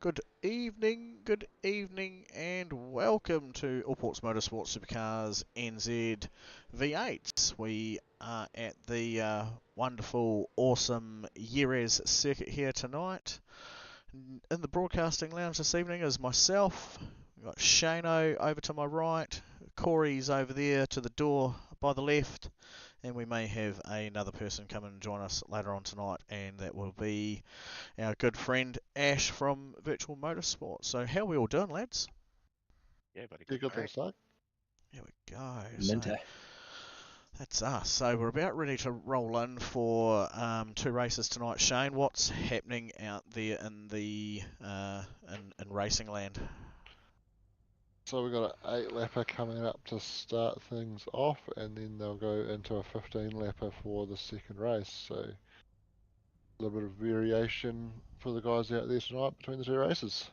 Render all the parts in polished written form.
Good evening, and welcome to Allports Motorsports Supercars NZ V8s. We are at the wonderful, awesome Jerez circuit here tonight. In the broadcasting lounge this evening is myself. We've got Shano over to my right, Corey's over there to the door by the left, and we may have another person come and join us later on tonight, and that will be our good friend Ash from Virtual Motorsport. So how are we all doing, lads? Yeah, buddy. You got things like? Here we go. Minter. That's us. So we're about ready to roll in for two races tonight. Shane, what's happening out there in the in racing land? So we've got an 8-lapper coming up to start things off, and then they'll go into a 15-lapper for the second race. So a little bit of variation for the guys out there tonight between the two races.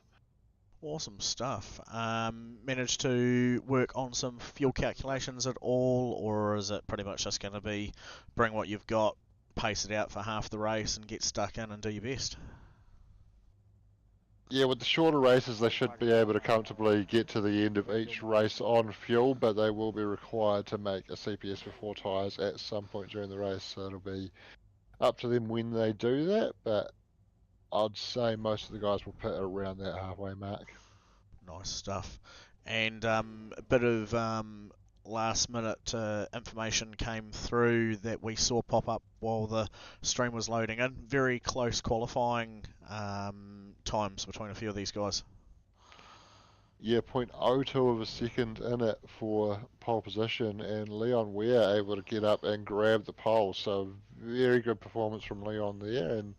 Awesome stuff. Managed to work on some fuel calculations at all, or is it pretty much just going to be bring what you've got, pace it out for half the race, and get stuck in and do your best? Yeah, with the shorter races, they should be able to comfortably get to the end of each race on fuel, but they will be required to make a CPS for 4 tyres at some point during the race, so it'll be up to them when they do that, but I'd say most of the guys will pit around that halfway mark. Nice stuff. And a bit of last minute information came through that we saw pop up while the stream was loading in. Very close qualifying times between a few of these guys. Yeah, 0.02 of a second in it for pole position, and Leon Ware able to get up and grab the pole. So very good performance from Leon there, and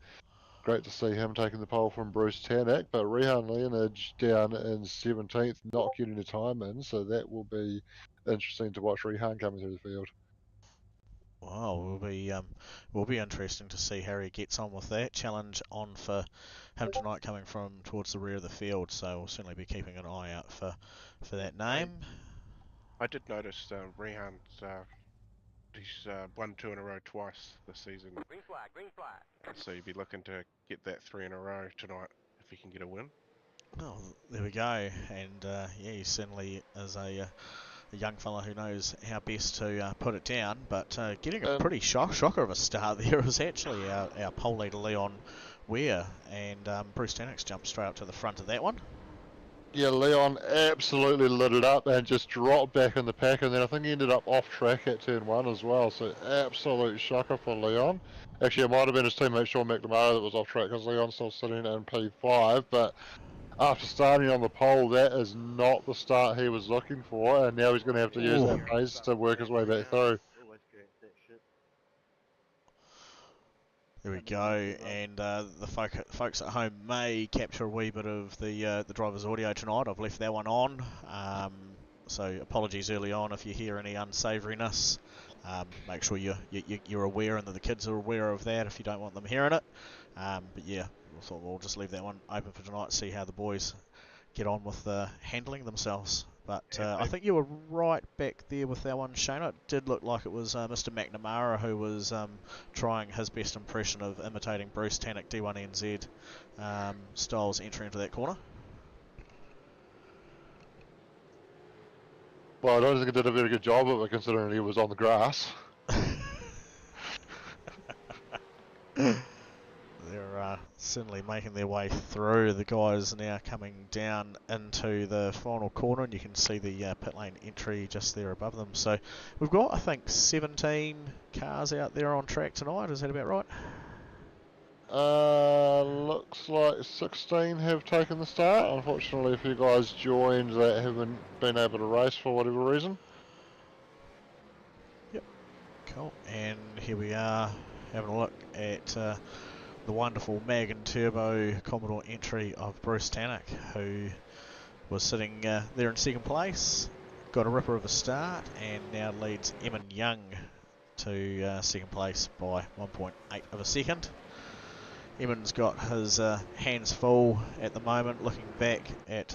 great to see him taking the pole from Bruce Tanak. But Rehan Leonage down in 17th, not getting the time in, so that will be interesting to watch Rehan coming through the field. Well, will be interesting to see how he gets on with that challenge on for him tonight, coming from towards the rear of the field. So we'll certainly be keeping an eye out for that name. I did notice Rehan's he's won 2 in a row twice this season. Green flag. So you'd be looking to get that 3 in a row tonight if he can get a win. Oh, there we go. And yeah, he certainly is a young fella who knows how best to put it down, but getting a pretty shocker of a start there was actually our pole leader Leon Ware, and Bruce Tannock's jumped straight up to the front of that one. Yeah, Leon absolutely lit it up and just dropped back in the pack, and then I think he ended up off track at turn 1 as well, so absolute shocker for Leon. Actually, it might have been his teammate Sean McNamara that was off track, because Leon's still sitting in P5, but after starting on the pole, that is not the start he was looking for, and now he's going to have to use that pace to work his way back through. There we go, and the folks at home may capture a wee bit of the driver's audio tonight. I've left that one on, so apologies early on if you hear any unsavouriness. Make sure you're aware, and that the kids are aware of that if you don't want them hearing it. But yeah, I thought we'll just leave that one open for tonight, see how the boys get on with handling themselves. But I think you were right back there with that one, Shane. It did look like it was Mr. McNamara who was trying his best impression of imitating Bruce Tanak D1NZ styles entry into that corner. Well, I don't think he did a very good job of it, considering he was on the grass. They're certainly making their way through. The guys now coming down into the final corner, and you can see the pit lane entry just there above them. So we've got, I think, 17 cars out there on track tonight. Is that about right? Looks like 16 have taken the start. Unfortunately, a few guys joined that haven't been able to race for whatever reason. Yep. Cool. And here we are having a look at the wonderful Mag and Turbo Commodore entry of Bruce Tanak, who was sitting there in second place, got a ripper of a start, and now leads Eamon Young to second place by 1.8 of a second. Eamon's got his hands full at the moment, looking back at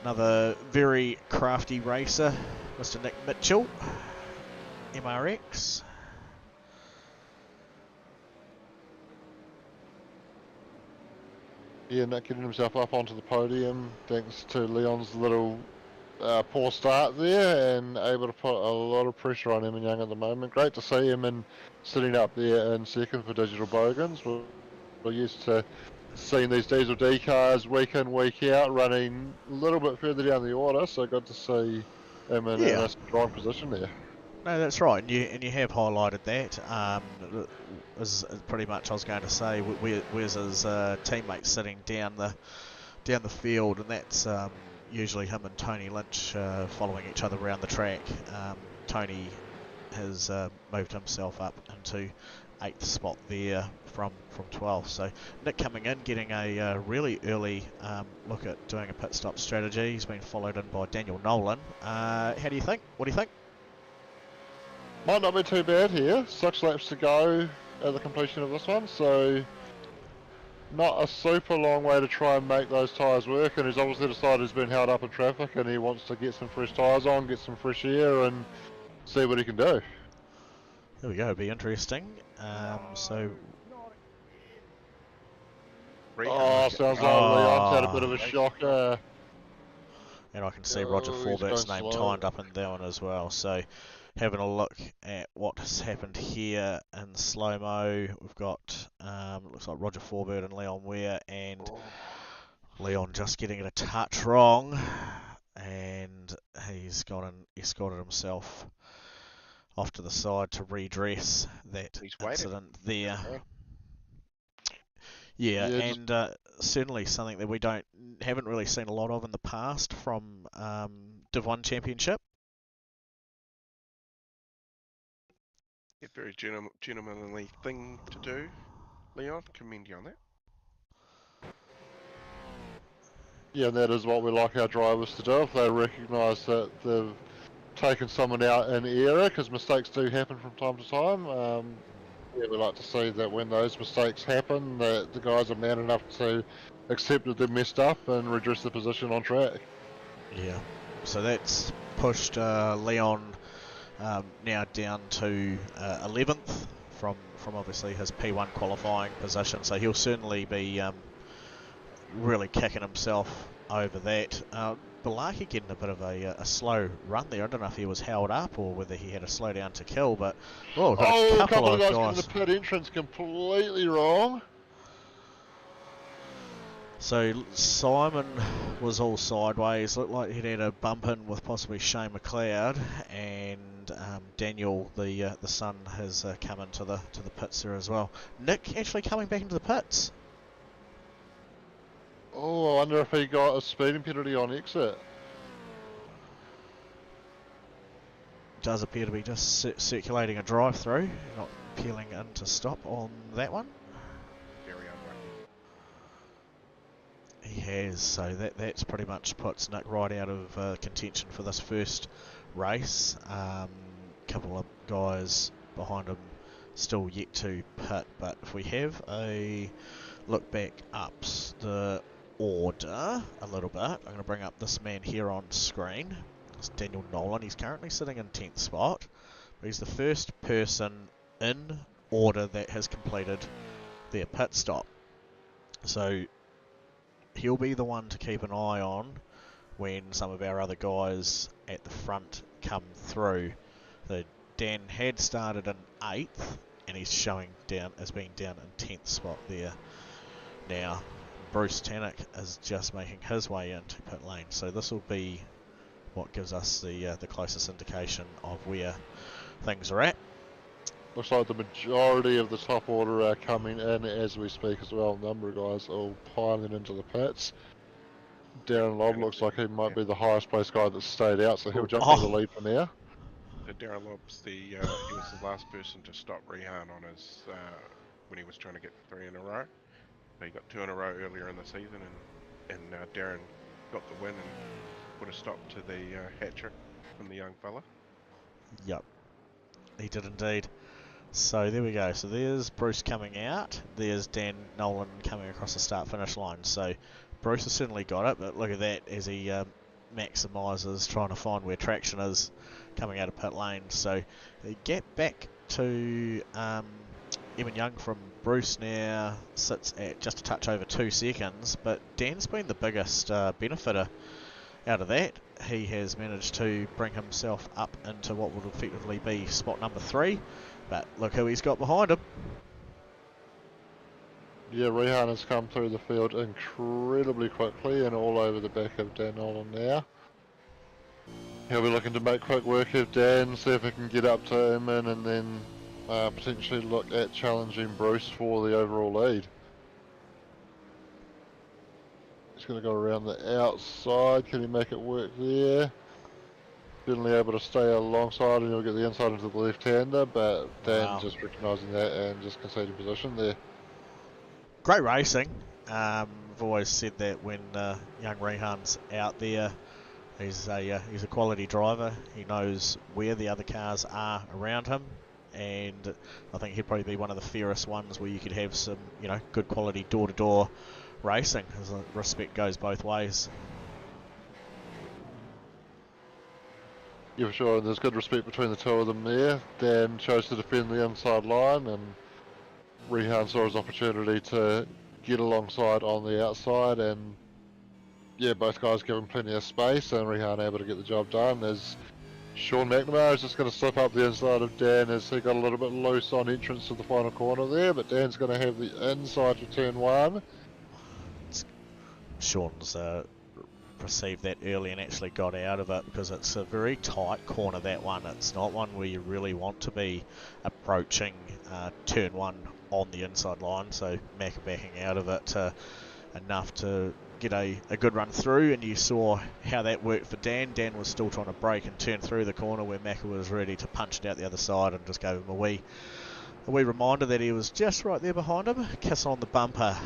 another very crafty racer, Mr. Nick Mitchell, MRX. Yeah, not getting himself up onto the podium thanks to Leon's little poor start there, and able to put a lot of pressure on him and Young at the moment. Great to see him and sitting up there in second for Digital Bogans. We're used to seeing these Diesel D cars week in, week out, running a little bit further down the order, so good to see him in Yeah. a strong position there. No, that's right, and you have highlighted that. As pretty much I was going to say, where's his teammates sitting down the field, and that's usually him and Tony Lynch following each other around the track. Tony has moved himself up into 8th spot there from 12th. So Nick coming in, getting a really early look at doing a pit stop strategy. He's been followed in by Daniel Nolan. How do you think? What do you think? Might not be too bad here. 6 laps to go at the completion of this one, so not a super long way to try and make those tyres work, and he's obviously decided he's been held up in traffic and he wants to get some fresh tyres on, get some fresh air and see what he can do. There we go, it'll be interesting. So Oh, sounds like Leon's had a bit of a shocker. And I can see Roger Forbert's name timed up in that one as well. So having a look at what has happened here in slow-mo, we've got, looks like Roger Forbert and Leon Ware, and Leon just getting it a touch wrong, and he's escorted himself off to the side to redress that incident there. Okay. Yeah, and certainly something that we haven't really seen a lot of in the past from Div 1 Championship. Yeah, very gentlemanly thing to do, Leon. Commend you on that. Yeah, and that is what we like our drivers to do. If they recognise that they've taken someone out in error, because mistakes do happen from time to time. Yeah, we like to see that when those mistakes happen, that the guys are man enough to accept that they've messed up and redress the position on track. Yeah, so that's pushed Leon now down to 11th from obviously his P1 qualifying position. So he'll certainly be really kicking himself over that. Balaki getting a bit of a slow run there. I don't know if he was held up or whether he had to slow down to kill, but we've got a couple of guys getting the pit entrance completely wrong. So Simon was all sideways, looked like he'd had a bump in with possibly Shane McLeod, and Daniel, the son, has come into the pits there as well. Nick actually coming back into the pits. Oh, I wonder if he got a speeding penalty on exit. Does appear to be just circulating a drive-through, not peeling in to stop on that one. Very unlucky. He has, so that's pretty much puts Nick right out of contention for this first race. Couple of guys behind him still yet to pit, but if we have a look back up the order a little bit, I'm going to bring up this man here on screen. It's Daniel Nolan. He's currently sitting in 10th spot, but he's the first person in order that has completed their pit stop. So he'll be the one to keep an eye on when some of our other guys at the front come through. So Dan had started in 8th, and he's showing down as being down in 10th spot there. Now, Bruce Tannock is just making his way into pit lane, so this will be what gives us the closest indication of where things are at. Looks like the majority of the top order are coming in as we speak as well. A number of guys all piling into the pits. Darren Lobb looks like he might be the highest placed guy that's stayed out, so he'll jump into the lead for now. So Darren Lobb's he was the last person to stop Rehan on his when he was trying to get 3 in a row. So he got 2 in a row earlier in the season, and Darren got the win and put a stop to the hat-trick from the young fella. Yep, he did indeed. So there we go. So there's Bruce coming out. There's Dan Nolan coming across the start-finish line. So Bruce has certainly got it, but look at that as he maximises trying to find where traction is coming out of pit lane. So they get back to Evan Young from Bruce now sits at just a touch over 2 seconds, but Dan's been the biggest benefitor out of that. He has managed to bring himself up into what would effectively be spot number 3, but look who he's got behind him. Yeah, Rehan has come through the field incredibly quickly and all over the back of Dan Nolan now. He'll be looking to make quick work of Dan, see if he can get up to him and then potentially look at challenging Bruce for the overall lead. He's going to go around the outside. Can he make it work there? Certainly able to stay alongside and he'll get the inside into the left-hander, but Dan just recognising that and just conceding position there. Great racing. I've always said that when young Rehan's out there, he's a quality driver. He knows where the other cars are around him, and I think he'd probably be one of the fairest ones where you could have some, good quality door-to-door racing, as the respect goes both ways. Yeah, for sure. There's good respect between the two of them there. Dan chose to defend the inside line, and Rehan saw his opportunity to get alongside on the outside, and yeah, both guys give him plenty of space, and Rehan able to get the job done. As Sean McNamara is just going to slip up the inside of Dan as he got a little bit loose on entrance to the final corner there, but Dan's going to have the inside for turn 1. Sean's perceived that early and actually got out of it, because it's a very tight corner, that one. It's not one where you really want to be approaching turn 1 on the inside line, so Mac backing out of it enough to get a good run through, and you saw how that worked for Dan. Dan was still trying to break and turn through the corner where Macca was ready to punch it out the other side, and just gave him a wee reminder that he was just right there behind him, kiss on the bumper.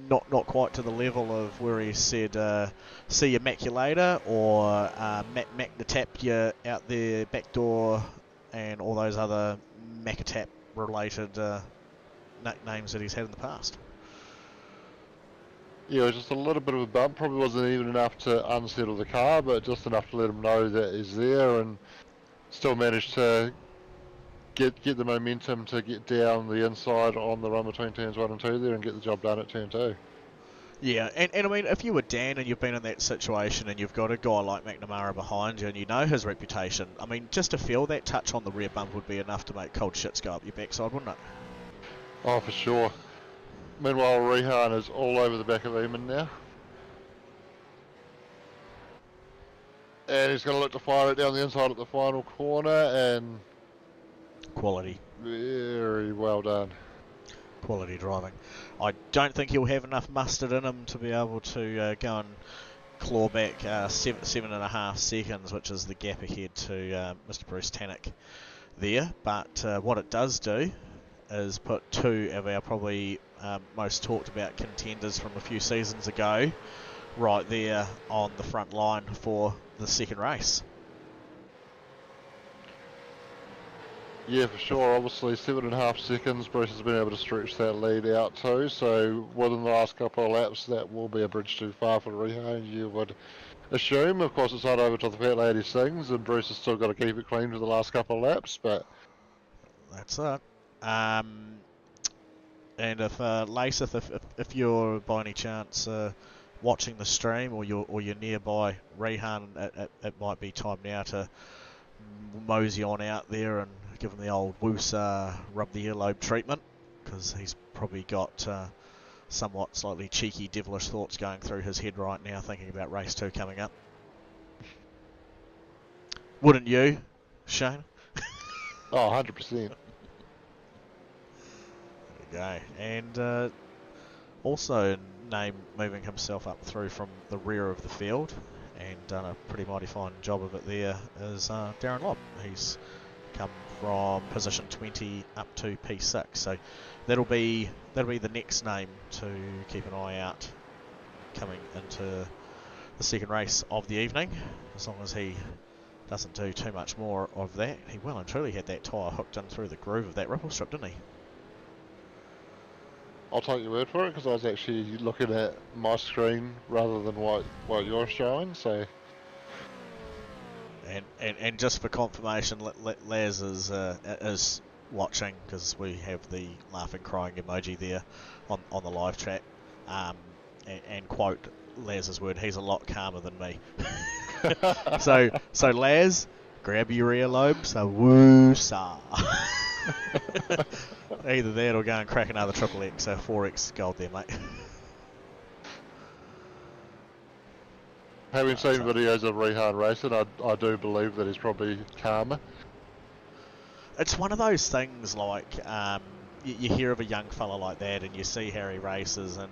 Not quite to the level of where he said, see you Mac you later, or Mac the tap you out there back door, and all those other Macatap related nicknames that he's had in the past. Yeah, it was just a little bit of a bump. Probably wasn't even enough to unsettle the car, but just enough to let him know that he's there, and still managed to get the momentum to get down the inside on the run between turns 1 and 2 there and get the job done at turn 2. Yeah, and I mean, if you were Dan and you've been in that situation and you've got a guy like McNamara behind you and you know his reputation, I mean, just to feel that touch on the rear bump would be enough to make cold shits go up your backside, wouldn't it? Oh, for sure. Meanwhile, Rehan is all over the back of Eamon now. And he's going to look to fire it down the inside at the final corner, and Quality. Very well done. Quality driving. I don't think he'll have enough mustard in him to be able to go and claw back 7.5 seconds, which is the gap ahead to Mr. Bruce Tannock there. But what it does do is put 2 of our probably most talked about contenders from a few seasons ago right there on the front line for the second race. Yeah, for sure. Obviously, 7.5 seconds. Bruce has been able to stretch that lead out too. So within the last couple of laps, that will be a bridge too far for Rehan, you would assume. Of course, it's not over till the fat lady sings, and Bruce has still got to keep it clean for the last couple of laps. But that's it. And if Laseth, if you're by any chance watching the stream, or you're nearby Rehan, it might be time now to mosey on out there and give him the old Woosa rub the earlobe treatment, because he's probably got somewhat slightly cheeky, devilish thoughts going through his head right now, thinking about race 2 coming up. Wouldn't you, Shane? Oh, 100%. There we go. And also name moving himself up through from the rear of the field and done a pretty mighty fine job of it there is Darren Lobb. He's come from position 20 up to P6, so that'll be the next name to keep an eye out coming into the second race of the evening, as long as he doesn't do too much more of that. He well and truly had that tyre hooked in through the groove of that ripple strip, didn't he? I'll take your word for it, because I was actually looking at my screen rather than what you're showing, so... And just for confirmation, Laz is watching, because we have the laughing crying emoji there on the live chat, and quote Laz's word, he's a lot calmer than me. So Laz, grab your earlobes, a woo-sa. Either that or go and crack another triple X, so 4X gold there, mate. Having seen So- videos of Rehan racing, I do believe that he's probably calmer. It's one of those things like you hear of a young fella like that and you see how he races and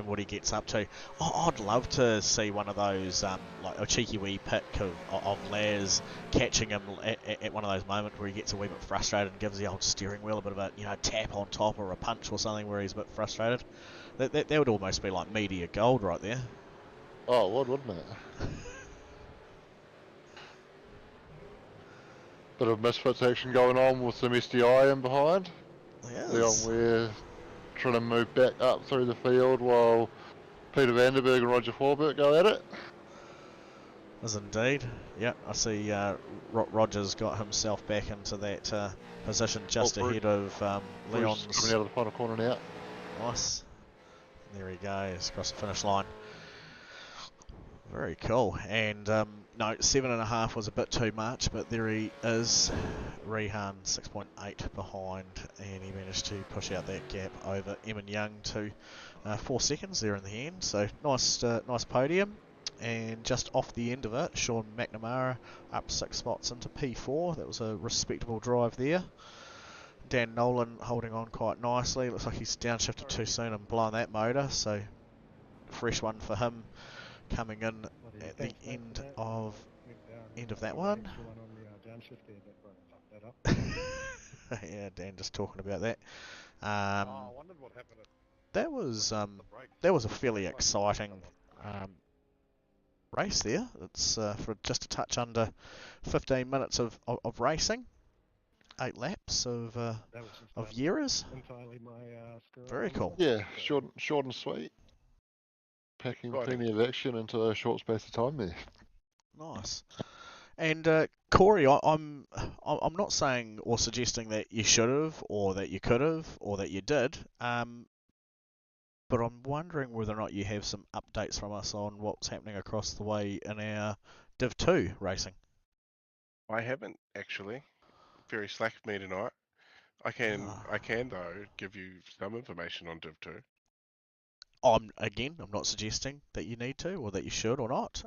what he gets up to. I'd love to see one of those, like a cheeky wee pick of Laz catching him at one of those moments where he gets a wee bit frustrated and gives the old steering wheel a bit of a tap on top or a punch or something where he's a bit frustrated. That would almost be like media gold right there. Oh, it would, wouldn't it? Bit of misfits action going on with some SDI in behind. Leon Yes. Ware trying to move back up through the field while Peter Vanderberg and Roger Forbert go at it. As indeed. Yep, I see Roger's got himself back into that position just ahead of Bruce Leon's. coming out of the final corner now. Nice. There he goes, across the finish line. Very cool. And no, 7.5 was a bit too much, but there he is. Rehan 6.8 behind, and he managed to push out that gap over Eamon Young to 4 seconds there in the end. So nice podium. And just off the end of it, Sean McNamara up 6 spots into P4. That was a respectable drive there. Dan Nolan holding on quite nicely. Looks like he's downshifted too soon and blown that motor, so fresh one for him coming in at the end of that one. Yeah, Dan just talking about that. That was a fairly exciting race there. It's for just a touch under 15 minutes of racing. 8 laps of Jerez. Very cool. Yeah, short and sweet. Packing plenty of action into a short space of time there. Nice. And Corey, I'm not saying or suggesting that you should have, or that you could have, or that you did. But I'm wondering whether or not you have some updates from us on what's happening across the way in our Div 2 racing. I haven't actually. Very slack of me tonight. I can though give you some information on Div 2. I'm not suggesting that you need to or that you should or not.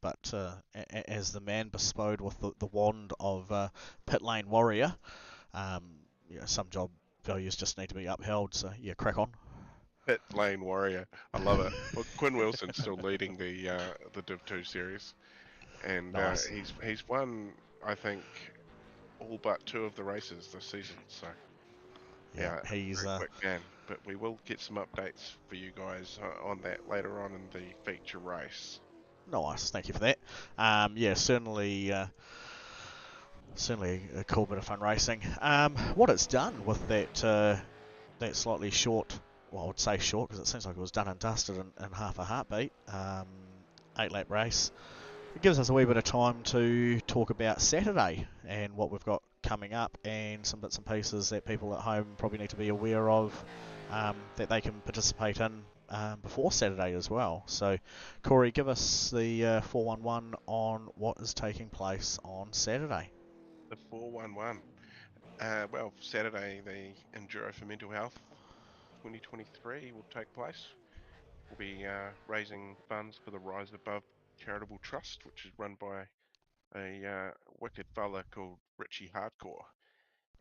But as the man bestowed with the wand of Pit Lane Warrior, some job values just need to be upheld. So yeah, crack on. Pit Lane Warrior, I love it. Well, Quinn Wilson's still leading the Div 2 series, and Nice. he's won, I think, all but 2 of the races this season. So Yeah, he's very quick man. But we will get some updates for you guys on that later on in the feature race. nice. Thank you for that. Yeah, certainly a cool bit of fun racing. What it's done with that slightly short, well, I would say short because it seems like it was done and dusted in half a heartbeat. 8-lap race. It gives us a wee bit of time to talk about Saturday and what we've got coming up, and some bits and pieces that people at home probably need to be aware of that they can participate in before Saturday as well. So, Corey, give us the 411 on what is taking place on Saturday. The 411. Well, Saturday, the Enduro for Mental Health 2023 will take place. We'll be raising funds for the Rise Above Charitable Trust, which is run by a wicked fella called Richie Hardcore.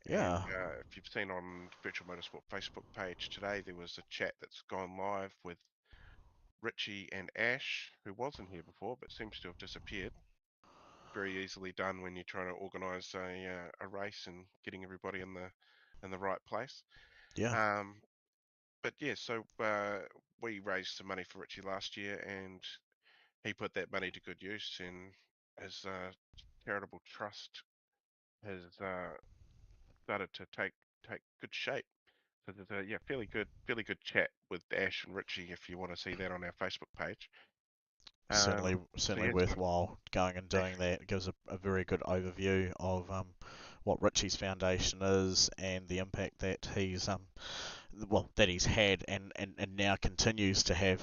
Yeah. And if you've seen on Virtual Motorsport Facebook page today, there was a chat that's gone live with Richie and Ash, who wasn't here before but seems to have disappeared. Very easily done when you're trying to organise a race and getting everybody in the right place. Yeah. But yeah, so we raised some money for Richie last year, and he put that money to good use, and his charitable trust has started to take good shape. So there's a fairly good chat with Ash and Richie if you want to see that on our Facebook page. Certainly yeah, worthwhile going and doing that. It gives a very good overview of what Richie's foundation is and the impact that he's that he's had and now continues to have.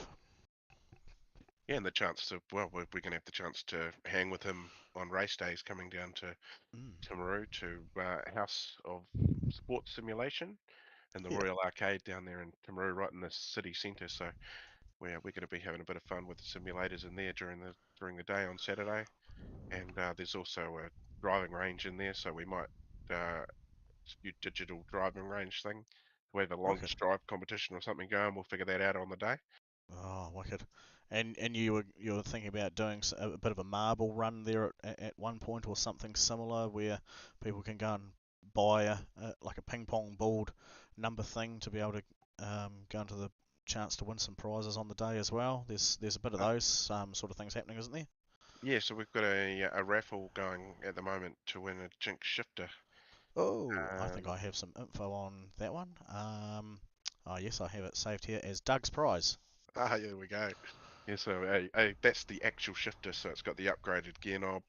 Yeah, and the chance to, well, we're going to have the chance to hang with him on race days coming down to Timaru to House of Sports Simulation and the Yeah. Royal Arcade down there in Timaru, right in the city centre. So we're going to be having a bit of fun with the simulators in there during the day on Saturday. And there's also a driving range in there, so we might do digital driving range thing. We have a Wicked. longest drive competition or something going. We'll figure that out on the day. Oh, wicked. And you were thinking about doing a bit of a marble run there at one point or something similar where people can go and buy like a ping pong balled number thing to be able to go into the chance to win some prizes on the day as well. There's a bit of those sort of things happening, isn't there? Yeah, so we've got a raffle going at the moment to win a Jinx shifter. Oh, I think I Um, have some info on that one. Oh yes, I have it saved here as Doug's prize. there we go. Yeah, so that's the actual shifter. So it's got the upgraded gear knob,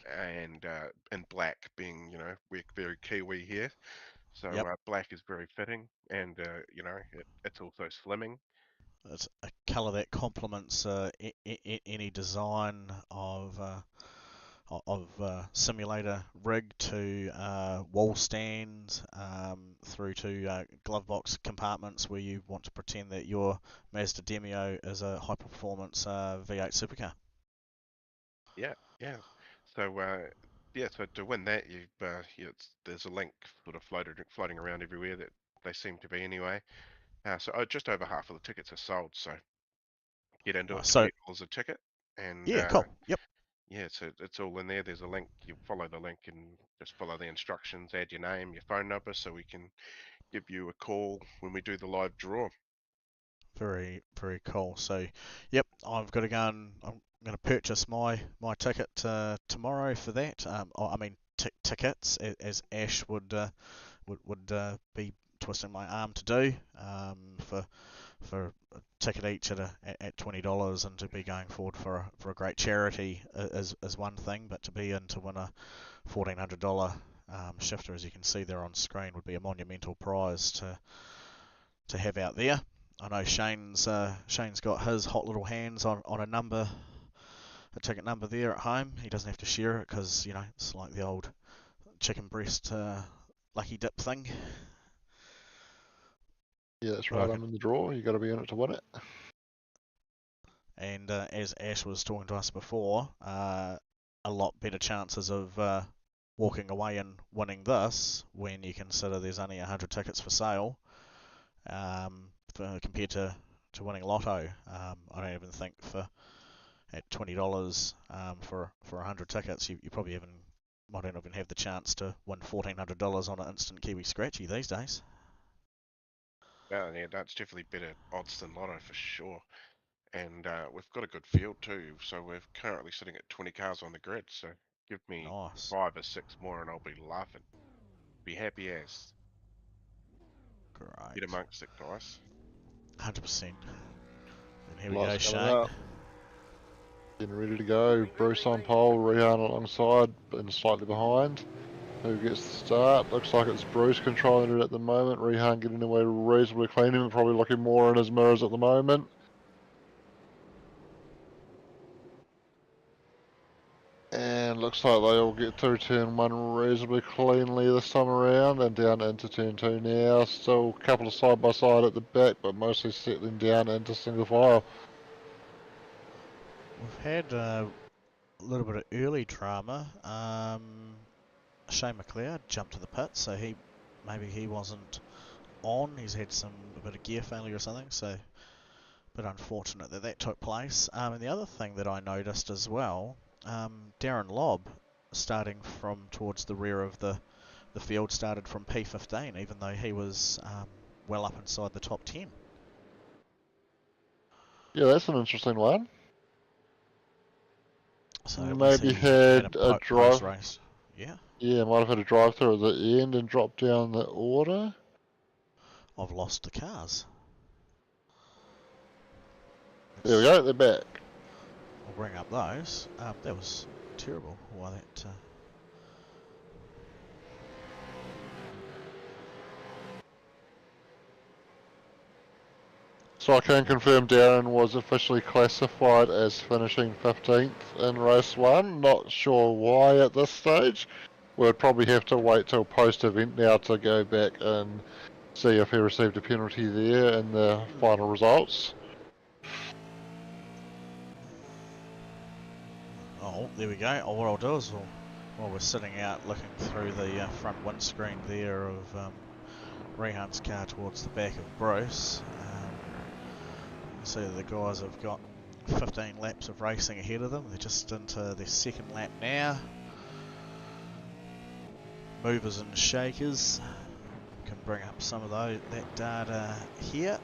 and in black, being we're very Kiwi here, so Yep. black is very fitting, and it's also slimming. It's a colour that complements any design of simulator rig to wall stands through to glove box compartments where you want to pretend that your Mazda Demio is a high performance V8 supercar. Yeah, yeah. So yeah, so to win that, there's a link sort of floating around everywhere that they seem to be anyway. So just over half of the tickets are sold. So get into it, So $20 a ticket, and yeah, cool. Yep. yeah, so it's all in there. There's a link. You follow the link and just follow the instructions. Add your name, your phone number, so we can give you a call when we do the live draw. Very, very cool. So, yep, I've got to go and I'm going to purchase my ticket tomorrow for that. I mean tickets, as Ash would be twisting my arm to do for a ticket each at $20, and to be going forward for a great charity is one thing, but to be in to win a $1,400 shifter, as you can see there on screen, would be a monumental prize to have out there. I know Shane's got his hot little hands on a ticket number there at home. He doesn't have to share it because it's like the old chicken breast lucky dip thing. Yeah, that's But right. I'm in the draw. You got to be in it to win it. And as Ash was talking to us before, a lot better chances of walking away and winning this when you consider there's only 100 tickets for sale, compared to winning Lotto. I don't even think at $20 for 100 tickets, you probably might not even have the chance to win $1,400 on an instant Kiwi Scratchy these days. Yeah, that's definitely better odds than Lotto for sure. And we've got a good field too. So we're currently sitting at 20 cars on the grid. So give me Nice. 5 or 6 more, and I'll be laughing. Be happy as. Get Great. amongst it, guys. 100%. And here we Lots go, coming Shane. up. Getting ready to go. Bruce on pole, Rihan alongside and slightly behind. Who gets the start? Looks like it's Bruce controlling it at the moment. Rihan getting away reasonably clean. Him probably looking more in his mirrors at the moment. And looks like they all get through turn 1 reasonably cleanly this time around, and down into turn 2 now. Still a couple of side by side at the back, but mostly settling down into single file. We've had a little bit of early drama. Shane McLeod jumped to the pit, so maybe he wasn't on. He's had a bit of gear failure or something, so a bit unfortunate that took place. And the other thing that I noticed as well, Darren Lobb starting from towards the rear of the field started from P15, even though he was well up inside the top 10. Yeah, that's an interesting one. So unless Maybe he had had a a drive. post-race, yeah, Yeah, might have had a drive through at the end and dropped down the order. I've lost the cars. There we go, they're back. I'll bring up those. That was terrible. Why that? So I can confirm Darren was officially classified as finishing 15th in race 1. Not sure why at this stage. We'll probably have to wait till post-event now to go back and see if he received a penalty there in the final results. Oh, there we go. Oh, what I'll do is, while we're sitting out looking through the front windscreen there of Rehan's car towards the back of Bruce, you can see that the guys have got 15 laps of racing ahead of them. They're just into their second lap now. Movers and shakers. Can bring up some of that data here.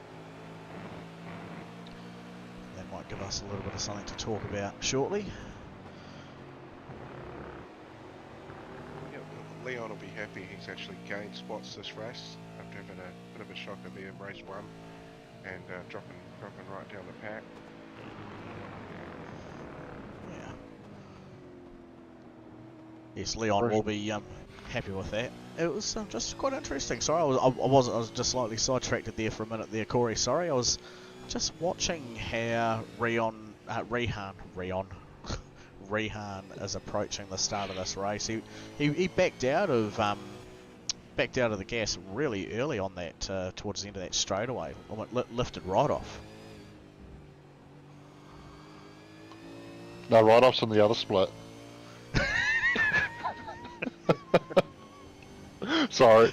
That might give us a little bit of something to talk about shortly. Yep, Leon will be happy he's actually gained spots this race after having a bit of a shocker there in race 1 and dropping right down the pack. Yeah. Yes, Leon will be happy with that. It was just quite interesting. Sorry, I was just slightly sidetracked there for a minute there, Corey. Sorry, I was just watching how Rehan is approaching the start of this race. He backed out of the gas really early on that towards the end of that straightaway. Lifted right off. No write-offs on the other split. Sorry.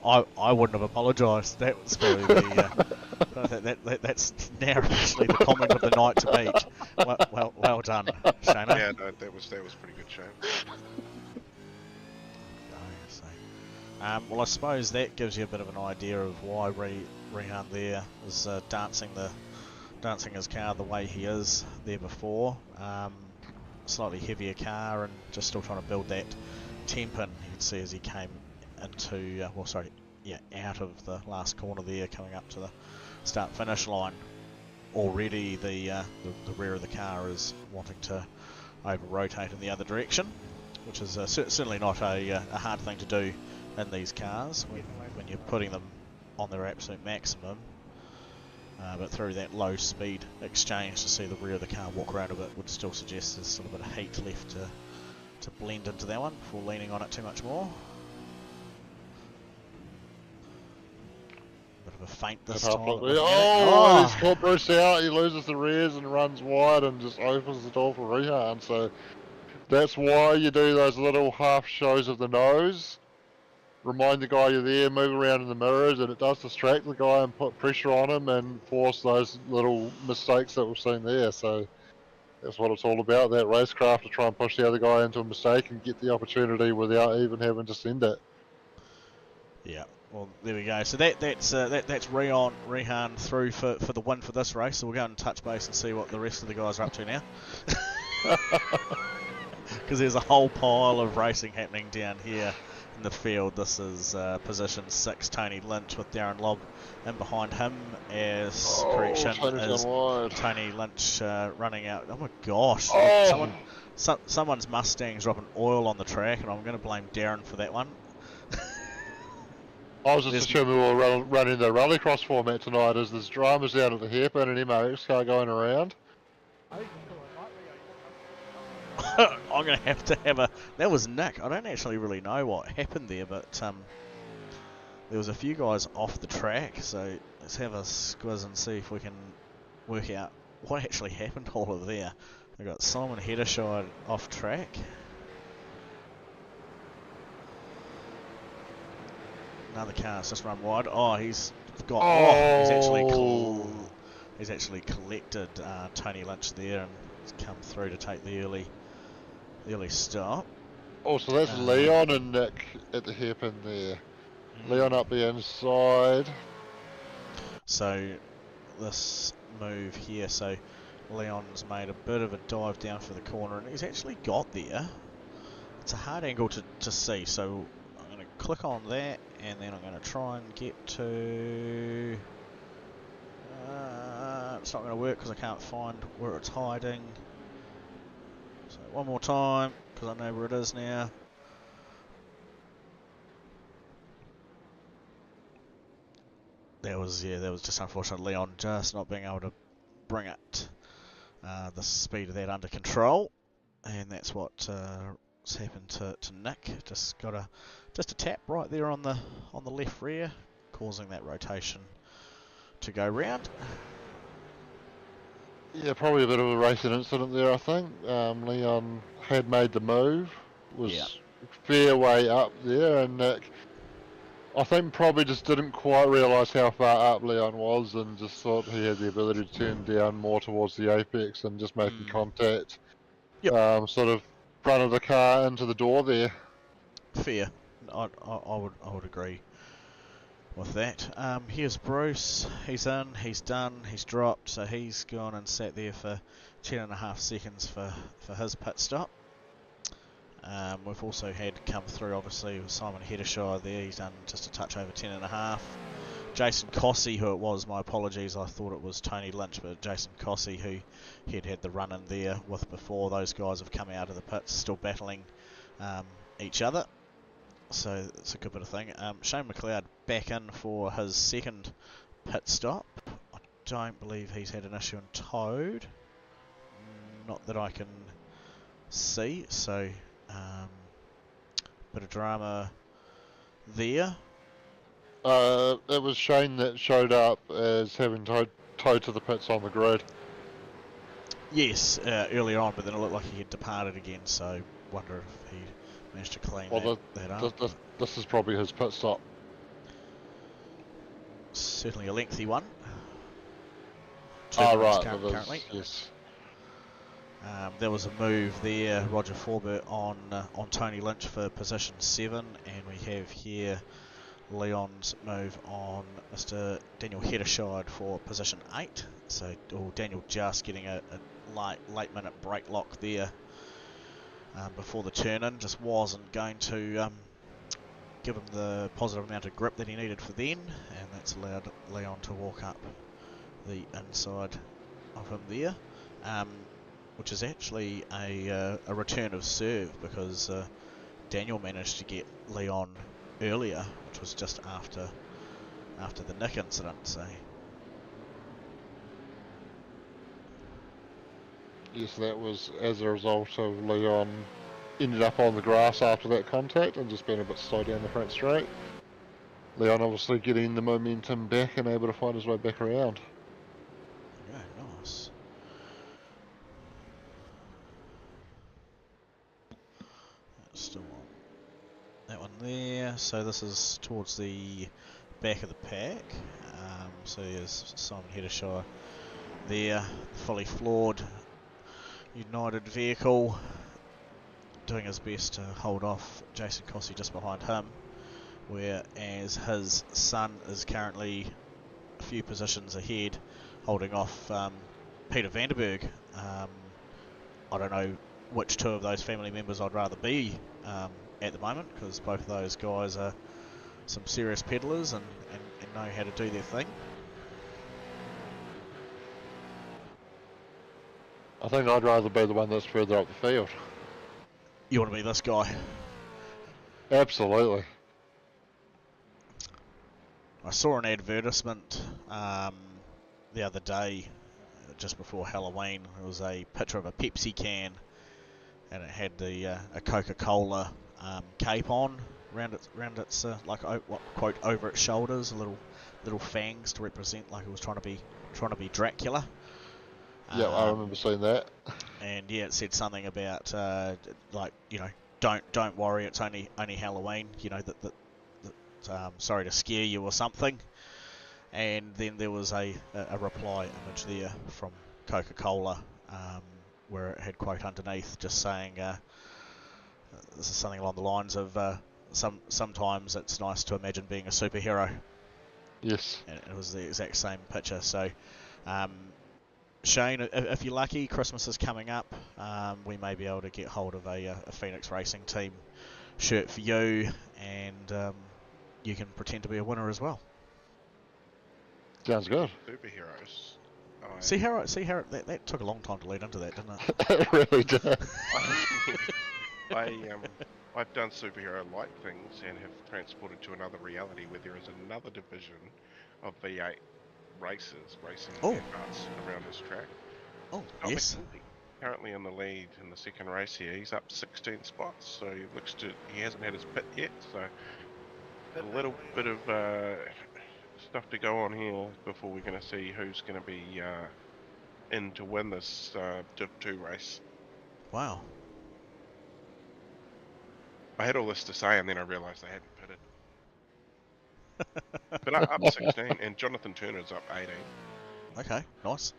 I wouldn't have apologised. That was probably the that's now actually the comment of the night to beat. Well done, Shana. Yeah, no, that was pretty good, Shane. Well, I suppose that gives you a bit of an idea of why Rehan there is dancing his car the way he is there before. Slightly heavier car and just still trying to build that temp in. You can see as he came into, out of the last corner there, coming up to the start-finish line. Already the rear of the car is wanting to over-rotate in the other direction, which is certainly not a hard thing to do in these cars when you're putting them on their absolute maximum. But through that low speed exchange, to see the rear of the car walk around a bit would still suggest there's still a bit of heat left to blend into that one before leaning on it too much more. Bit of a feint this time. He's caught Bruce out, he loses the rears and runs wide and just opens the door for Rehan. So that's why you do those little half shows of the nose. Remind the guy you're there, move around in the mirrors, and it does distract the guy and put pressure on him and force those little mistakes that we've seen there. So that's what it's all about, that racecraft, to try and push the other guy into a mistake and get the opportunity without even having to send it. Yeah, well, there we go. So that's Rehan through for the win for this race. So we'll go and touch base and see what the rest of the guys are up to now. Because there's a whole pile of racing happening down here in the field. This is position 6, Tony Lynch, with Darren Lobb in behind him as Tony Lynch running out. Oh my gosh! Someone's Mustang's dropping oil on the track, and I'm going to blame Darren for that one. I was just assuming we were running the rallycross format tonight, as there's dramas down at the hairpin and MRX car going around. I'm going to have a... That was Nick. I don't actually really know what happened there, but there was a few guys off the track, so let's have a squiz and see if we can work out what actually happened all over there. We've got Simon Heddershide off track. Another car's just run wide. Oh, he's got... he's actually collected Tony Lynch there and come through to take the early stop. Oh, so that's Leon and Nick at the hairpin there. Leon up the inside. So this move here, so Leon's made a bit of a dive down for the corner and he's actually got there. It's a hard angle to see, so I'm going to click on that and then I'm going to try and get to... it's not going to work because I can't find where it's hiding. So one more time, because I know where it is now. that was just unfortunate. Leon just not being able to bring it the speed of that under control, and that's what's happened to Nick. Just got a tap right there on the left rear, causing that rotation to go round. Yeah, probably a bit of a racing incident there, I think. Leon had made the move, was fair way up there, and Nick, I think, probably just didn't quite realise how far up Leon was, and just thought he had the ability to turn down more towards the apex and just making contact. Yep. Sort of front of the car into the door there. Fair. I would agree with that. Here's Bruce. He's in, he's done, he's dropped, so he's gone and sat there for 10.5 seconds for his pit stop. We've also had come through, obviously, with Simon Heddershire there. He's done just a touch over 10.5. Jason Cossey, who it was, my apologies, I thought it was Tony Lynch, but Jason Cossey, who he'd had the run in there with before. Those guys have come out of the pits, still battling each other. So it's a good bit of thing. Shane McLeod back in for his second pit stop. I don't believe he's had an issue in Toad. Not that I can see. So bit of drama there. It was Shane that showed up as having towed to the pits on the grid. Yes, earlier on, but then it looked like he had departed again. So wonder if he managed to clean that up. This is probably his pit stop. Certainly a lengthy one. Right. Currently. Yes. There was a move there, Roger Forbert on Tony Lynch for position 7, and we have here Leon's move on Mr. Daniel Heddershire for position 8. So Daniel just getting a late minute brake lock there before the turn-in. Just wasn't going to give him the positive amount of grip that he needed for then, and that's allowed Leon to walk up the inside of him there. Which is actually a return of serve, because Daniel managed to get Leon earlier, which was just after the Nick incident. So yes, that was as a result of Leon ended up on the grass after that contact and just being a bit slow down the front straight. Leon obviously getting the momentum back and able to find his way back around. yeah, nice. Still on that one there. So this is towards the back of the pack. So there's Simon Heddershire there, fully floored United vehicle, doing his best to hold off Jason Cossey just behind him, whereas his son is currently a few positions ahead, holding off Peter Vanderberg. I don't know which two of those family members I'd rather be at the moment, because both of those guys are some serious peddlers and know how to do their thing. I think I'd rather be the one that's further up the field. You want to be this guy? Absolutely. I saw an advertisement the other day, just before Halloween. It was a picture of a Pepsi can, and it had the a Coca-Cola cape on around its quote over its shoulders, little fangs to represent like it was trying to be Dracula. Yeah, I remember seeing that. And yeah, it said something about don't worry, it's only Halloween. Sorry to scare you or something. And then there was a reply image there from Coca-Cola, where it had quote underneath just saying this is something along the lines of sometimes it's nice to imagine being a superhero. Yes. And it was the exact same picture. So Shane, if you're lucky, Christmas is coming up. We may be able to get hold of a Phoenix Racing Team shirt for you, and you can pretend to be a winner as well. Sounds good. Superheroes. See how that took a long time to lead into that, didn't it? It really did. I've done superhero-like things and have transported to another reality where there is another division of V8 racers racing Oh. go-karts around this track. Oh, Scott yes. McKenzie, currently in the lead in the second race here. He's up 16 spots, so he hasn't had his pit yet. So a little bit of stuff to go on here before we're going to see who's going to be in to win this Div 2 race. Wow. I had all this to say, and then I realised I hadn't pitted. But up 16, and Jonathan Turner's up 18. Okay, nice.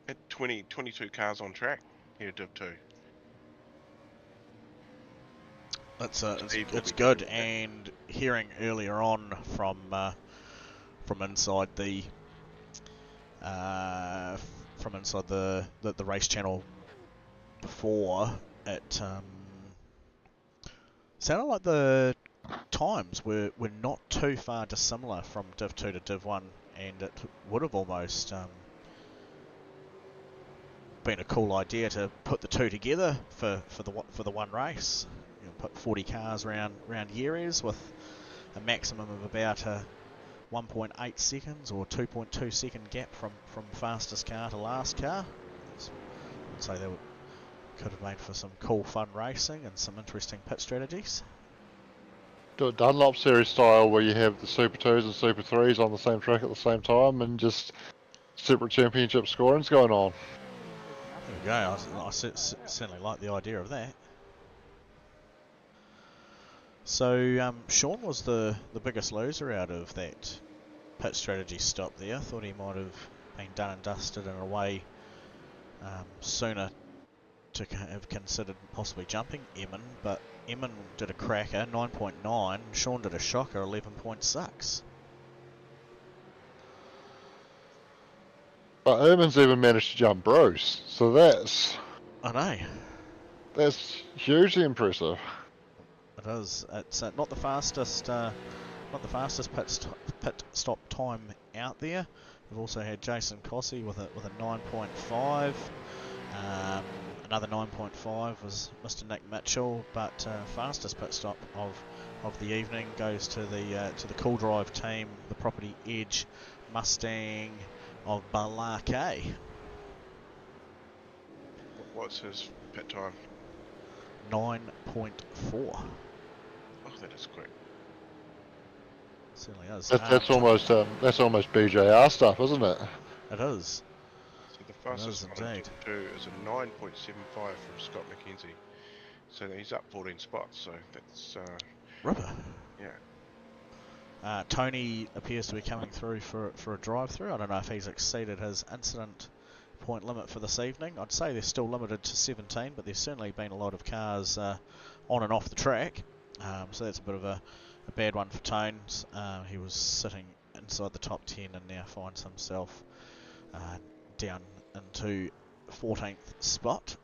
At 22 cars on track here, Div 2. It's good, and hearing earlier on from inside the race channel before, it sounded like the times were not too far dissimilar from Div 2 to Div 1, and it would have almost been a cool idea to put the two together for the one race. You know, put 40 cars around Jerez with a maximum of about 1.8 seconds or 2.2 second gap from fastest car to last car. I'd say that could have made for some cool fun racing and some interesting pit strategies. Do a Dunlop series style where you have the Super 2s and Super 3s on the same track at the same time and just separate championship scorings going on. There we go. I certainly like the idea of that. So Sean was the biggest loser out of that pit strategy stop there. I thought he might have been done and dusted in a way sooner to have considered possibly jumping Eamon, but Eamon did a cracker, 9.9. Sean did a shocker, 11.6. But Eamon's even managed to jump Bruce, so that's hugely impressive. It is. It's not the fastest pit stop time out there. We've also had Jason Cossey with a 9.5. Another 9.5 was Mr. Nick Mitchell, but fastest pit stop of the evening goes to the Cool Drive team, the Property Edge Mustang of Balake. What's his pit time? 9.4. Oh, that is quick. Certainly is. That's almost BJR stuff, isn't it? It is. So the fastest one in indeed. Div 2 is a 9.75 from Scott McKenzie. So he's up 14 spots. So that's Ripper. yeah. Tony appears to be coming through for a drive-through. I don't know if he's exceeded his incident point limit for this evening. I'd say they're still limited to 17, but there's certainly been a lot of cars on and off the track. So that's a bit of a bad one for Tones. He was sitting inside the top 10 and now finds himself down into 14th spot.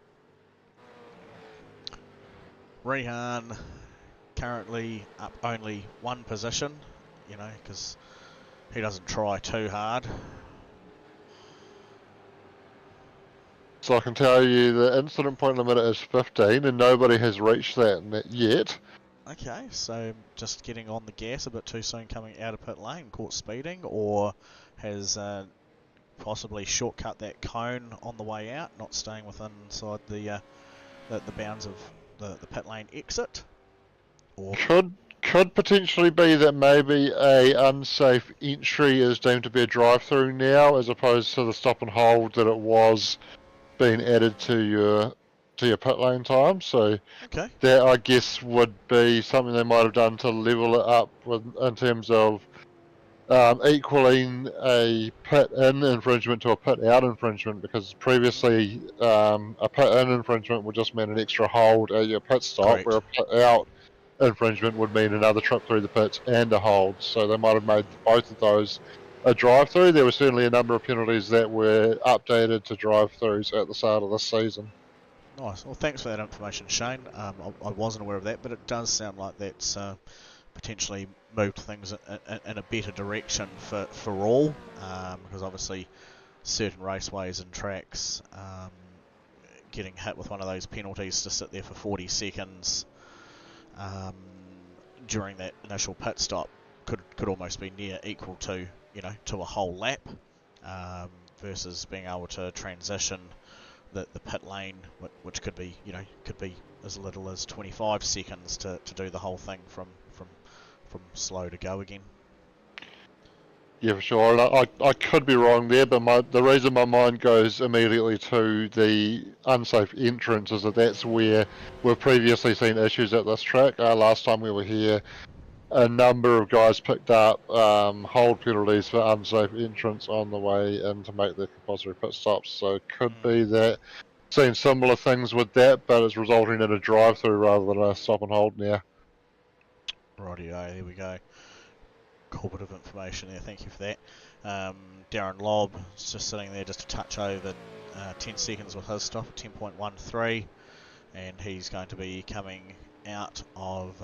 Rehan currently up only one position, you know, because he doesn't try too hard. So I can tell you the incident point limit is 15 and nobody has reached that yet. Okay, so just getting on the gas a bit too soon coming out of pit lane, caught speeding, or has possibly shortcut that cone on the way out, not staying inside the bounds of the pit lane exit. Or Could potentially be that maybe a unsafe entry is deemed to be a drive-through now, as opposed to the stop and hold that it was being added to your pit lane time. So okay, that, I guess, would be something they might have done to level it up in terms of equaling a pit in infringement to a pit out infringement, because previously a pit in infringement would just mean an extra hold at your pit stop, correct. where a pit out infringement would mean another trip through the pits and a hold. So they might have made both of those a drive-through. There were certainly a number of penalties that were updated to drive-throughs at the start of this season. Nice. Well, thanks for that information, Shane. I wasn't aware of that, but it does sound like that's potentially moved things in a better direction for all, because obviously certain raceways and tracks getting hit with one of those penalties to sit there for 40 seconds during that initial pit stop could almost be near equal to, to a whole lap, versus being able to transition the pit lane, which could be as little as 25 seconds to do the whole thing from slow to go again. Yeah, for sure. And I could be wrong there, but the reason my mind goes immediately to the unsafe entrance is that's where we've previously seen issues at this track. Last time we were here, a number of guys picked up hold penalties for unsafe entrance on the way in to make their compulsory pit stops. So it could be that seen similar things with that, but it's resulting in a drive-through rather than a stop and hold now. Rightio, there we go. Cool bit of information there, thank you for that. Darren Lobb is just sitting there just a touch over 10 seconds with his stop at 10.13, and he's going to be coming out of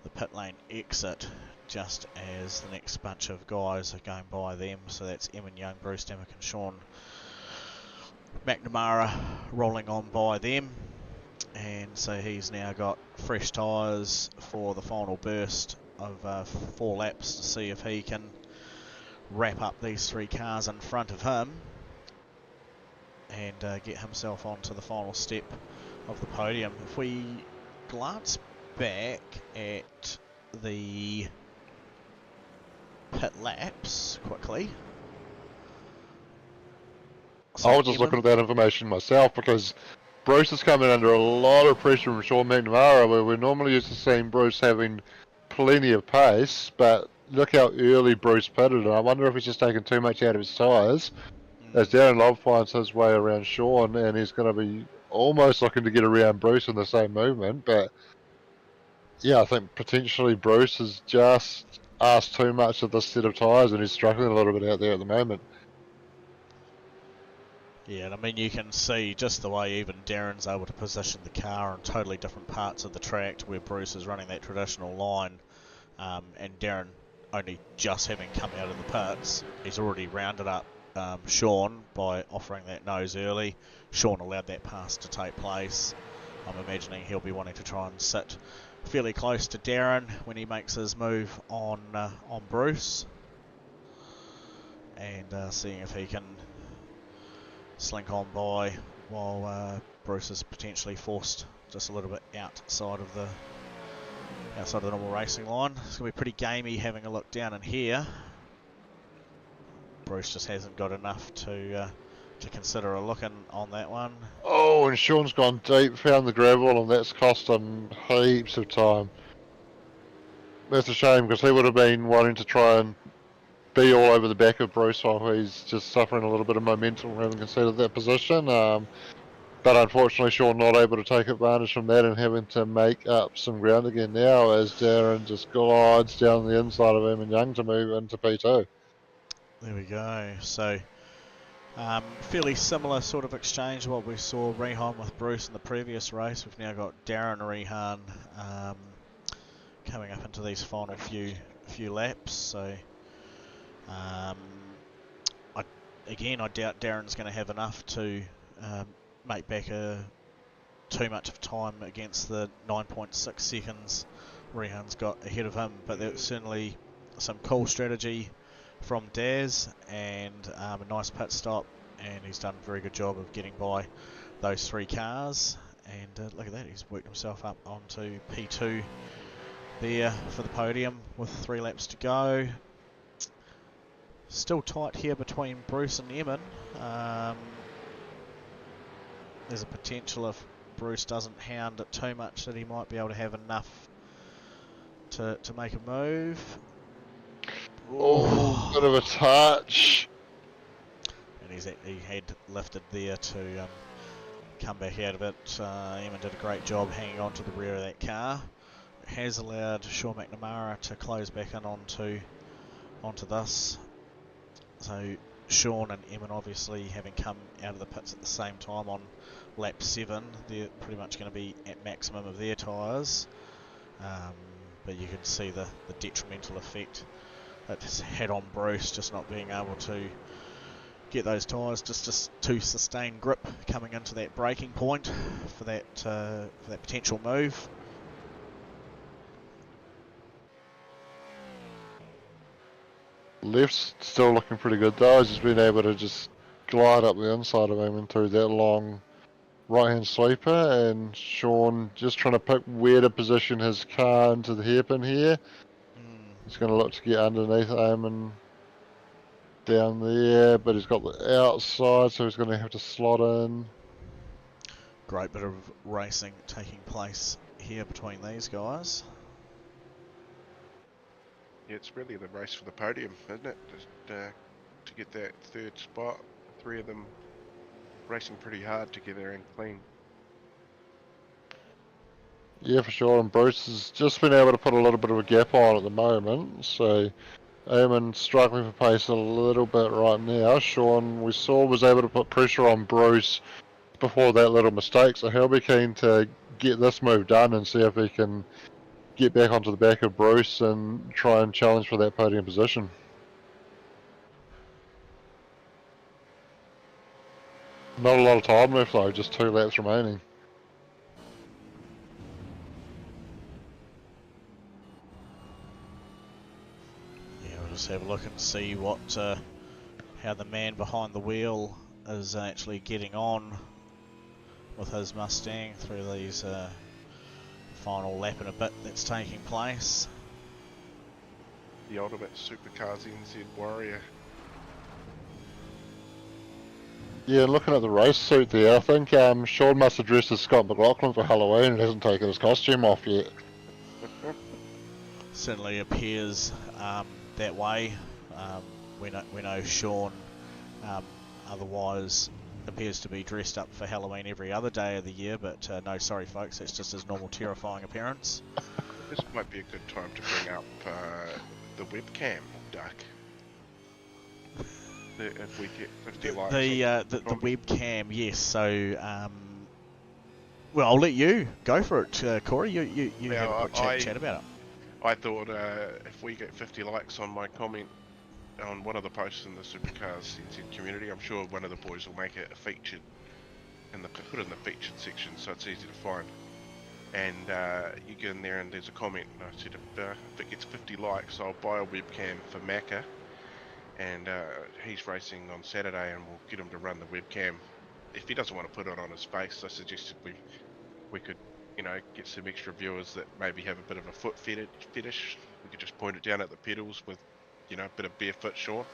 the pit lane exit just as the next bunch of guys are going by them. So that's Eamon Young, Bruce Demick and Sean McNamara rolling on by them, and so he's now got fresh tyres for the final burst of 4 laps to see if he can wrap up these 3 cars in front of him and get himself onto the final step of the podium. If we glance back at the pit laps quickly. So I was just looking at that information myself because Bruce is coming under a lot of pressure from Sean McNamara, where we're normally used to seeing Bruce having plenty of pace, but look how early Bruce pitted, and I wonder if he's just taking too much out of his tyres. As Darren Love finds his way around Sean, and he's going to be almost looking to get around Bruce in the same movement, but yeah, I think potentially Bruce has just asked too much of this set of tyres, and he's struggling a little bit out there at the moment. Yeah, and I mean, you can see just the way even Darren's able to position the car on totally different parts of the track where Bruce is running that traditional line, and Darren only just having come out of the pits, he's already rounded up Sean by offering that nose early. Sean allowed that pass to take place. I'm imagining he'll be wanting to try and sit fairly close to Darren when he makes his move on Bruce, and seeing if he can slink on by while Bruce is potentially forced just a little bit outside of the normal racing line. It's going to be pretty gamey having a look down in here. Bruce just hasn't got enough to consider a look in on that one. Oh, and Sean's gone deep, found the gravel, and that's cost him heaps of time. That's a shame, because he would have been wanting to try and be all over the back of Bruce while he's just suffering a little bit of momentum having considered that position. But unfortunately, Sean not able to take advantage from that and having to make up some ground again now as Darren just glides down the inside of him and Young to move into P2. There we go. So fairly similar sort of exchange to what we saw Rehan with Bruce in the previous race. We've now got Darren Rehan coming up into these final few laps. So I doubt Darren's going to have enough to make back too much of time against the 9.6 seconds Rehan's got ahead of him, but there's certainly some cool strategy from Daz and a nice pit stop, and he's done a very good job of getting by those 3 cars, and look at that, he's worked himself up onto P2 there for the podium with 3 laps to go. Still tight here between Bruce and Eamon. There's a potential if Bruce doesn't hound it too much that he might be able to have enough to make a move. Oh, bit of a touch. And he had lifted there to come back out of it. Eamon did a great job hanging on to the rear of that car. It has allowed Sean McNamara to close back in onto this. So Sean and Eamon obviously having come out of the pits at the same time on lap 7, they're pretty much going to be at maximum of their tyres, but you can see the detrimental effect it's had on Bruce just not being able to get those tyres just to sustain grip coming into that braking point for that potential move. Left's still looking pretty good though. He's just been able to just glide up the inside of him and through that long right-hand sweeper, and Sean just trying to pick where to position his car into the hairpin here. He's going to look to get underneath him and down there, but he's got the outside, so he's going to have to slot in. Great bit of racing taking place here between these guys. Yeah, it's really the race for the podium, isn't it? Just to get that third spot. Three of them racing pretty hard together and clean. Yeah, for sure, and Bruce has just been able to put a little bit of a gap on at the moment, so Eamon struggling for pace a little bit right now. Sean, we saw, was able to put pressure on Bruce before that little mistake, so he'll be keen to get this move done and see if he can get back onto the back of Bruce and try and challenge for that podium position. Not a lot of time left though, just 2 laps remaining. Yeah, we'll just have a look and see what how the man behind the wheel is actually getting on with his Mustang through these final lap and a bit that's taking place. The ultimate SuperCars NZ warrior. Yeah, looking at the race suit there, I think Sean must have dressed as Scott McLaughlin for Halloween and hasn't taken his costume off yet. Certainly appears that way. We know Sean otherwise appears to be dressed up for Halloween every other day of the year, but no, sorry folks, that's just his normal terrifying appearance. This might be a good time to bring up the webcam, Duck. If we get 50 likes. The webcam, yes. So, well, I'll let you go for it, Corey. You have a quick chat about it. I thought if we get 50 likes on my comment on one of the posts in the SuperCars NZ community, I'm sure one of the boys will make it a featured put it in the featured section so it's easy to find. And you get in there and there's a comment, and I said if it gets 50 likes, I'll buy a webcam for Macca. And he's racing on Saturday, and we'll get him to run the webcam. If he doesn't want to put it on his face, I suggested we could, get some extra viewers that maybe have a bit of a foot fetish. We could just point it down at the pedals with, a bit of barefoot Sean.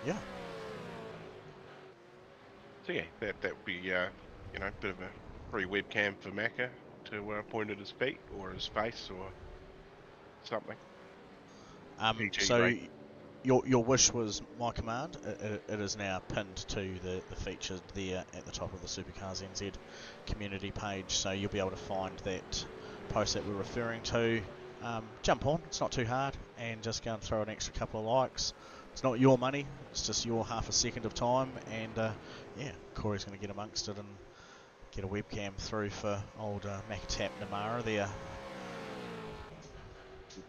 Yeah. So yeah, that would be, a bit of a free webcam for Macca to point at his feet or his face or something. PG So. rate. Your wish was my command. It is now pinned to the featured there at the top of the SuperCars NZ community page, so you'll be able to find that post that we're referring to. Jump on, it's not too hard, and just go and throw an extra couple of likes. It's not your money, it's just your half a second of time, and yeah, Corey's going to get amongst it and get a webcam through for old Macatap Namara there.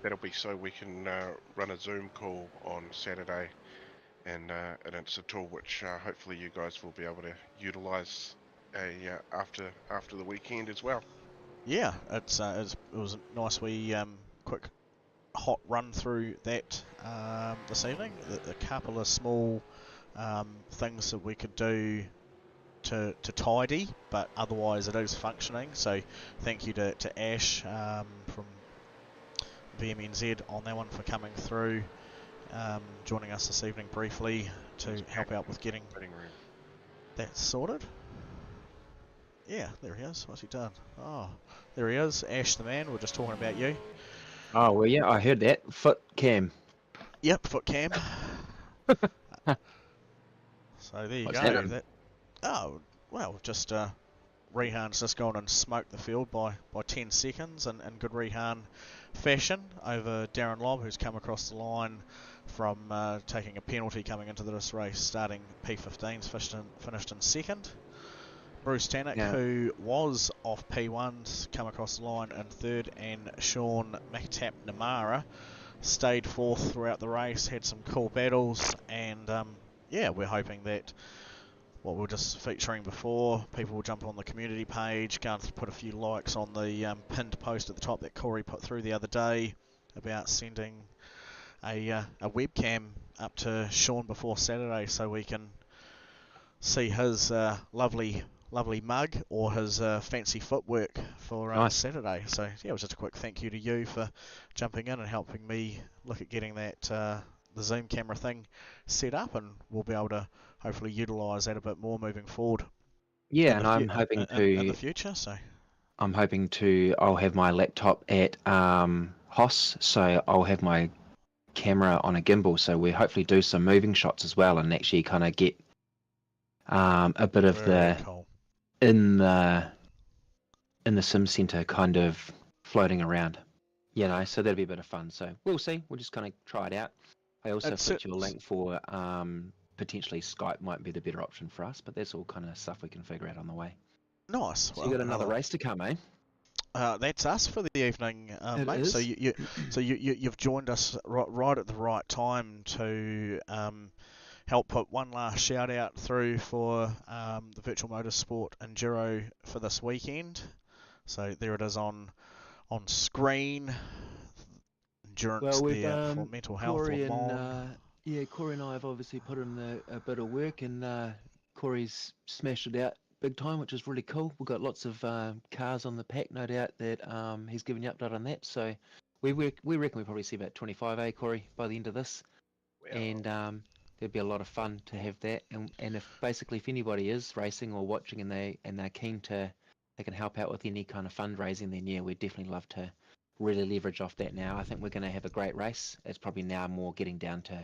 That'll be so we can run a Zoom call on Saturday, and it's a tool which hopefully you guys will be able to utilise after the weekend as well. Yeah, it was a nice wee quick hot run through that this evening. A couple of small things that we could do to tidy, but otherwise it is functioning. So thank you to Ash from VMNZ on that one for coming through, joining us this evening briefly to help out with getting that sorted. Yeah, there he is. What's he done? Oh, there he is. Ash the man, we're just talking about you. Oh, well, yeah, I heard that. Foot cam. Yep, foot cam. So there you What's go. that? Oh, well, just Rehan's just gone and smoked the field by 10 seconds in good Rehan fashion over Darren Lobb, who's come across the line from taking a penalty coming into this race, starting P15's finished in second. Bruce Tannock, who was off P1's, come across the line in third, and Sean Macatap Namara stayed fourth throughout the race, had some cool battles, and yeah, we're hoping that what we were just featuring before, people will jump on the community page, go and put a few likes on the pinned post at the top that Corey put through the other day about sending a webcam up to Sean before Saturday so we can see his lovely mug or his fancy footwork for Nice. Saturday. So yeah, it was just a quick thank you to you for jumping in and helping me look at getting that the zoom camera thing set up, and we'll be able to hopefully utilise that a bit more moving forward Yeah, in and the, I'm hoping in the to. future. So I'll have my laptop at Hoss, so I'll have my camera on a gimbal, so we hopefully do some moving shots as well, and actually kind of get a bit of very the cool. in the sim center kind of floating around. So that'll be a bit of fun. So we'll see. We'll just kind of try it out. I also It's flicked you a link for potentially Skype might be the better option for us, but that's all kind of stuff we can figure out on the way. nice. So you got another race to come, eh? That's us for the evening, It mate. So is. you've joined us right at the right time to help put one last shout out through for the Virtual Motorsport Enduro for this weekend. So there it is on screen. Endurance Well, we've there for mental health or Corey and MON. Corey and I have obviously put in a bit of work, and Corey's smashed it out big time, which is really cool. We've got lots of cars on the pack, no doubt that he's given you update on that. So we reckon we probably see about 25, Corey, by the end of this, Wow. and there'd be a lot of fun to have that. And if anybody is racing or watching and they're keen to, they can help out with any kind of fundraising, then yeah, we'd definitely love to really leverage off that now. I think we're going to have a great race. It's probably now more getting down to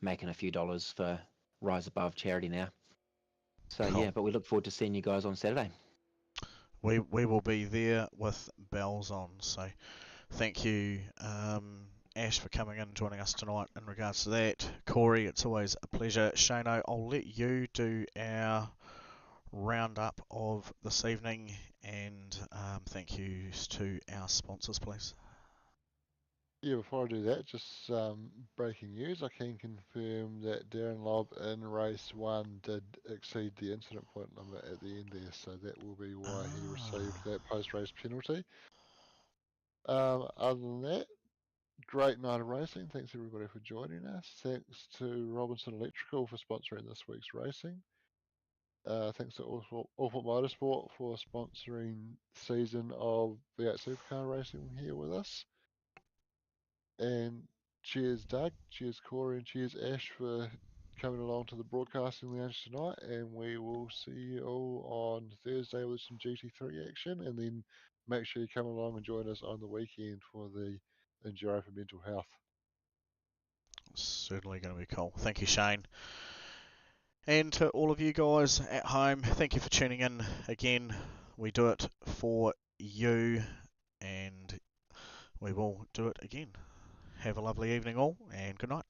making a few dollars for Rise Above charity now. So Cool. yeah, but we look forward to seeing you guys on Saturday. We will be there with bells on. So thank you, Ash, for coming in and joining us tonight in regards to that. Corey, it's always a pleasure. Shano, I'll let you do our roundup of this evening, and thank yous to our sponsors, please. Yeah, before I do that, just breaking news. I can confirm that Darren Lobb in race 1 did exceed the incident point number at the end there, so that will be why he received that post-race penalty. Other than that, great night of racing. Thanks everybody for joining us. Thanks to Robinson Electrical for sponsoring this week's racing. Thanks to Allport Motorsport for sponsoring season of V8 Supercar racing here with us. And cheers Doug, cheers Corey, and cheers Ash for coming along to the broadcasting lounge tonight. And we will see you all on Thursday with some GT3 action. And then make sure you come along and join us on the weekend for the Enduro for Mental Health. Certainly going to be cool. Thank you, Shane. And to all of you guys at home, thank you for tuning in again. We do it for you, and we will do it again. Have a lovely evening all, and good night.